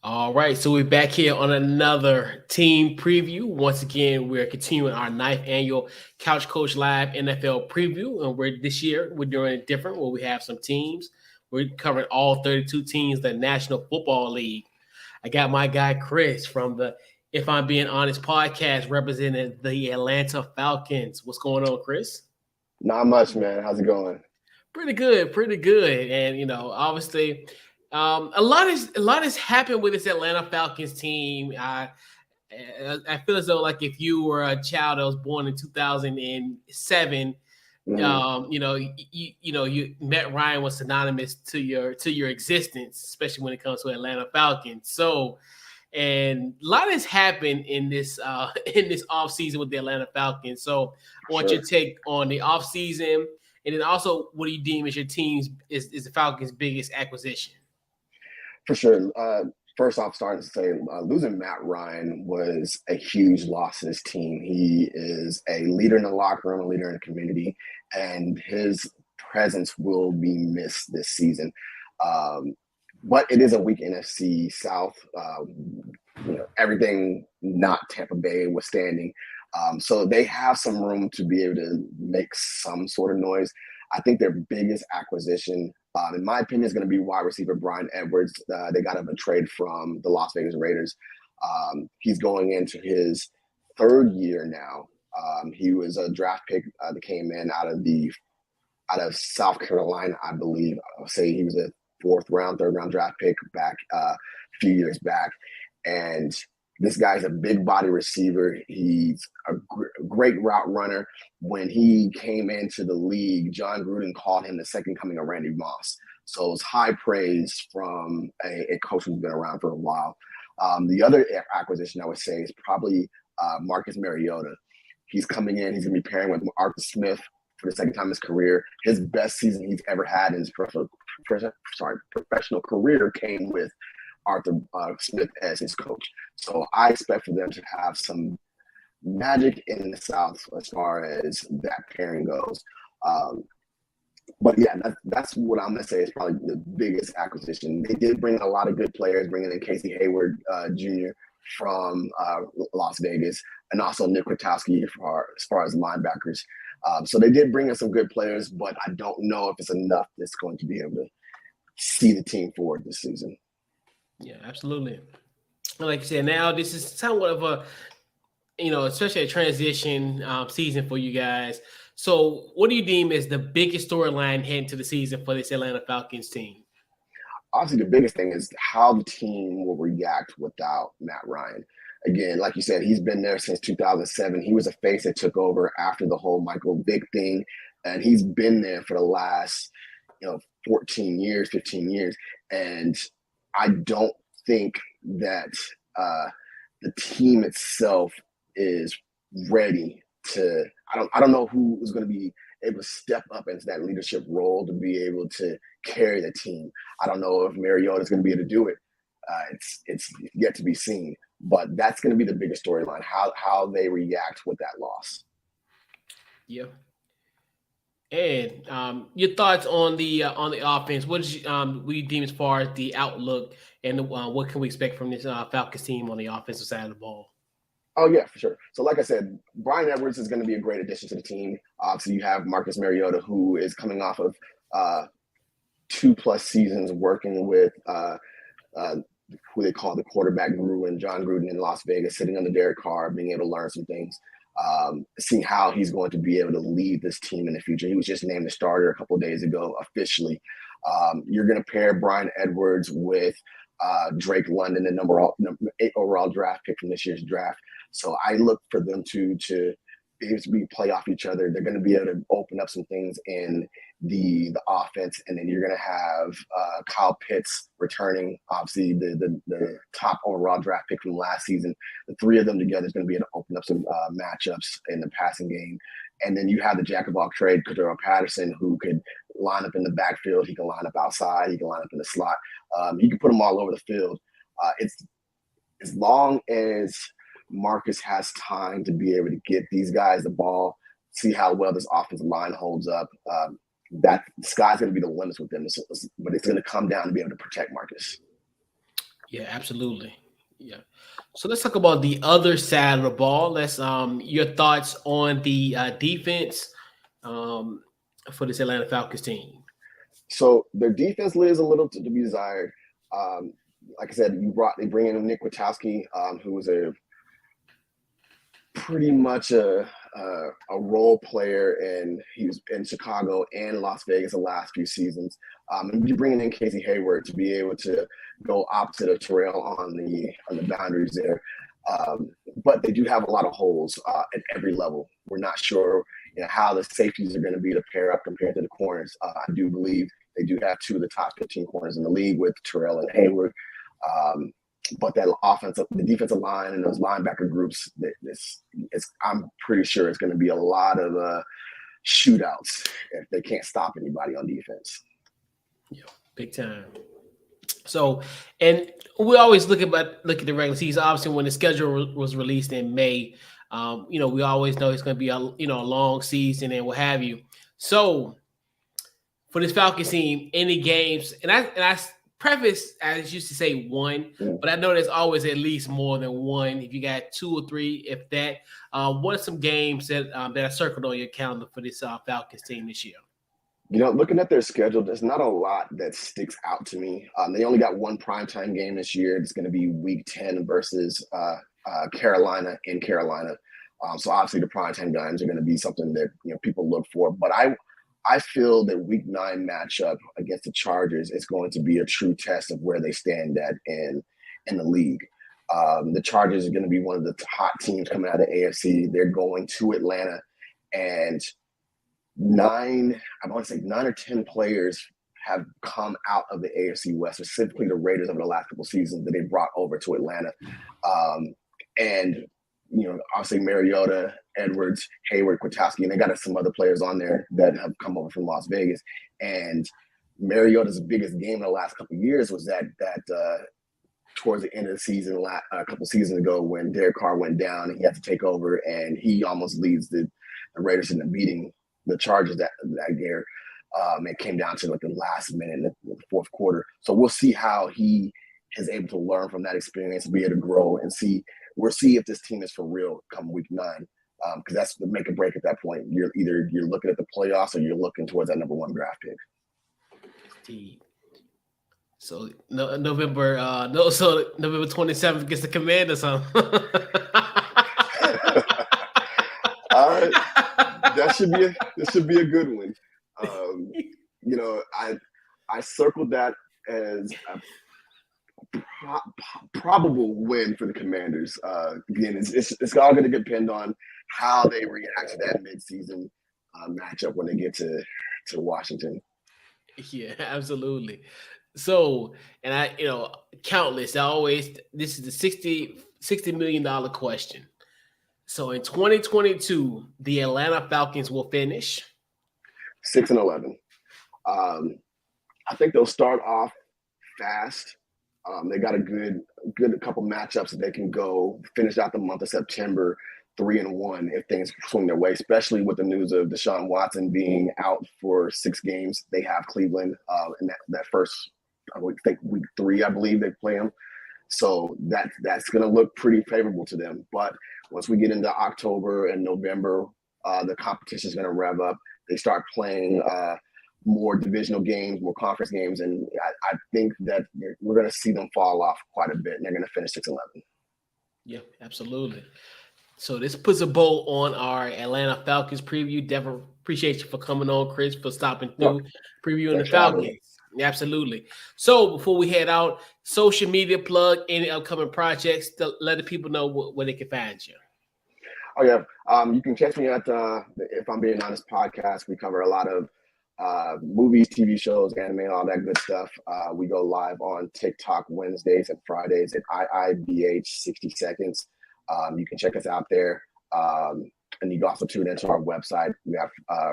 All right, so we're back here on another team preview. Once again, we're continuing our ninth annual Couch Coach Live NFL preview, and this year we're doing it different. Where we have some teams, we're covering all 32 teams of the National Football League. I got my guy Chris from the If I'm Being Honest podcast, representing the Atlanta Falcons. What's going on, Chris? Not much, man. How's it going? Pretty good, pretty good. And obviously, a lot has happened with this Atlanta Falcons team. I feel as though like if you were a child that was born in 2007, Mhm. Matt Ryan was synonymous to your existence, especially when it comes to Atlanta Falcons. So, and a lot has happened in this in this offseason with the Atlanta Falcons. So I For want your sure. take on the offseason, and then also what do you deem as your team's is the Falcons' biggest acquisition? For sure. First off, starting to say losing Matt Ryan was a huge loss to this team. He is a leader in the locker room, a leader in the community, and his presence will be missed this season. Um, but it is a weak NFC South. Everything not Tampa Bay withstanding. So they have some room to be able to make some sort of noise. I think their biggest acquisition, in my opinion, is going to be wide receiver Brian Edwards. They got him a trade from the Las Vegas Raiders. He's going into his third year now. He was a draft pick that came in out of South Carolina, I believe. I'll say he was a third round draft pick back a few years back. And this guy's a big body receiver. He's a great route runner. When he came into the league, John Gruden called him the second coming of Randy Moss. So it's high praise from a coach who's been around for a while. The other acquisition I would say is probably Marcus Mariota. He's coming in. He's going to be pairing with Arthur Smith for the second time in his career. His best season he's ever had in his professional career came with Arthur Smith as his coach. So I expect for them to have some magic in the South as far as that pairing goes. Um, but yeah, that's what I'm going to say is probably the biggest acquisition. They did bring in a lot of good players, bringing in Casey Hayward Jr. from Las Vegas, and also Nick Kwiatkowski as far as linebackers. So they did bring in some good players, but I don't know if it's enough that's going to be able to see the team forward this season. Yeah, absolutely. Like you said, now this is somewhat of a especially a transition season for you guys. So, what do you deem as the biggest storyline heading to the season for this Atlanta Falcons team? Obviously, the biggest thing is how the team will react without Matt Ryan. Again, like you said, he's been there since 2007. He was a face that took over after the whole Michael Vick thing, and he's been there for the last, 14 years, 15 years. And I don't think that the team itself is ready to. I don't know who is going to be able to step up into that leadership role to be able to carry the team. I don't know if Mariota is going to be able to do it. It's yet to be seen, but that's going to be the biggest storyline: how they react with that loss. Yeah. And your thoughts on the offense? What do you deem as far as the outlook, and what can we expect from this Falcons team on the offensive side of the ball? Oh yeah, for sure. So like I said, Brian Edwards is going to be a great addition to the team. Obviously, you have Marcus Mariota, who is coming off of 2+ seasons working with uh, who they call the quarterback guru and John Gruden in Las Vegas, sitting under Derek Carr, being able to learn some things, seeing how he's going to be able to lead this team in the future. He was just named the starter a couple of days ago officially. You're going to pair Brian Edwards with Drake London, the number 8 overall draft pick from this year's draft. So I look for them to be able to play off each other. They're going to be able to open up some things in the offense, and then you're going to have Kyle Pitts returning, obviously the top overall draft pick from last season. The three of them together is going to be able to open up some matchups in the passing game. And then you have the jack of all trade, Cordero Patterson, who could line up in the backfield. He can line up outside. He can line up in the slot. You can put them all over the field. It's as long as Marcus has time to be able to get these guys the ball, see how well this offensive line holds up. That the sky's going to be the limits with them, but it's going to come down to be able to protect Marcus. Yeah, absolutely. Yeah. So let's talk about the other side of the ball. Let's your thoughts on the defense um for this Atlanta Falcons team. So their defense leaves a little to be desired. Um, like I said, they bring in Nick Witkowski, who was a pretty much a role player, and he was in Chicago and Las Vegas the last few seasons. And you're bringing in Casey Hayward to be able to go opposite of Terrell on the boundaries there. But they do have a lot of holes at every level. We're not sure how the safeties are going to be to pair up compared to the corners. I do believe they do have two of the top 15 corners in the league with Terrell and Hayward. But the defensive line and those linebacker groups, I'm pretty sure it's going to be a lot of shootouts if they can't stop anybody on defense. Yeah, big time. So, and we always look at the regular season. Obviously, when the schedule was released in May, we always know it's going to be a long season and what have you. So, for this Falcons team, any games, and I preface, I used to say one, but I know there's always at least more than one. If you got two or three, if that, what are some games that are circled on your calendar for this Falcons team this year? Looking at their schedule, there's not a lot that sticks out to me. They only got one primetime game this year. It's going to be Week 10 versus Carolina in Carolina. So obviously the primetime games are going to be something that people look for. But I feel that Week 9 matchup against the Chargers is going to be a true test of where they stand at in the league. The Chargers are going to be one of the hot teams coming out of the AFC. They're going to Atlanta, and 9 or 10 players have come out of the AFC West, specifically the Raiders over the last couple of seasons that they brought over to Atlanta. And obviously Mariota, Edwards, Hayward, Witkowski, and they got some other players on there that have come over from Las Vegas. And Mariota's biggest game in the last couple of years was that towards the end of the season, a couple seasons ago, when Derek Carr went down and he had to take over, and he almost leads the Raiders into beating the Chargers that year. It came down to like the last minute in the fourth quarter. So we'll see how he is able to learn from that experience, be able to grow, and we'll see if this team is for real come Week 9. Because that's the make or break at that point. You're looking at the playoffs or you're looking towards that number 1 draft pick. Indeed. So November 27th gets the Commanders, huh? All right, that should be a good one. I circled that as a probable win for the Commanders. Again, it's all going to depend on how they react to that midseason matchup when they get to Washington. Yeah, absolutely. So, and countless. This is the $60 million question. So in 2022, the Atlanta Falcons will finish 6-11. I think they'll start off fast. They got a good couple matchups that they can go finish out the month of September 3-1 if things swing their way, especially with the news of Deshaun Watson being out for 6 games. They have Cleveland in that first, I would think Week 3, I believe they play them. So that's going to look pretty favorable to them. But once we get into October and November, the competition is going to rev up. They start playing more divisional games, more conference games, and I think that we're going to see them fall off quite a bit, and they're going to finish 6-11. Yeah, absolutely. So this puts a bow on our Atlanta Falcons preview. Definitely appreciate you for coming on, Chris, for stopping through, previewing the Falcons. Absolutely. So before we head out, social media plug, any upcoming projects to let the people know where they can find you. Oh, yeah. You can catch me at If I'm Being Honest podcast. We cover a lot of movies, TV shows, anime, all that good stuff. We go live on TikTok Wednesdays and Fridays at IIBH 60 Seconds. You can check us out there. And you can also tune into our website. We have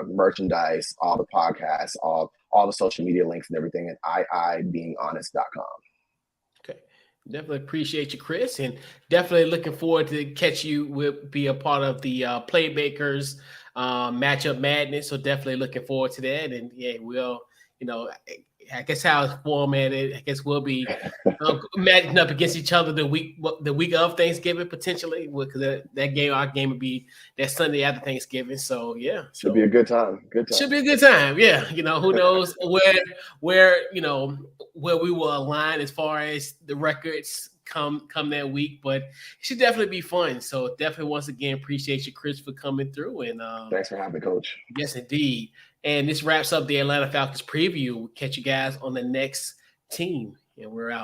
merchandise, all the podcasts, all the social media links and everything at iibeinghonest.com. Okay. Definitely appreciate you, Chris, and definitely looking forward to catch you. Be a part of the Playmakers matchup madness. So definitely looking forward to that. And yeah, we'll, I guess how it's formatted. I guess we'll be matching up against each other the week of Thanksgiving potentially, because our game would be that Sunday after Thanksgiving. So yeah, Should be a good time. Good time. Should be a good time. Yeah, who knows where we will align as far as the records come that week, but it should definitely be fun. So definitely once again appreciate you, Chris, for coming through. And thanks for having me, Coach. Yes, indeed. And this wraps up the Atlanta Falcons preview. We'll catch you guys on the next team, and we're out.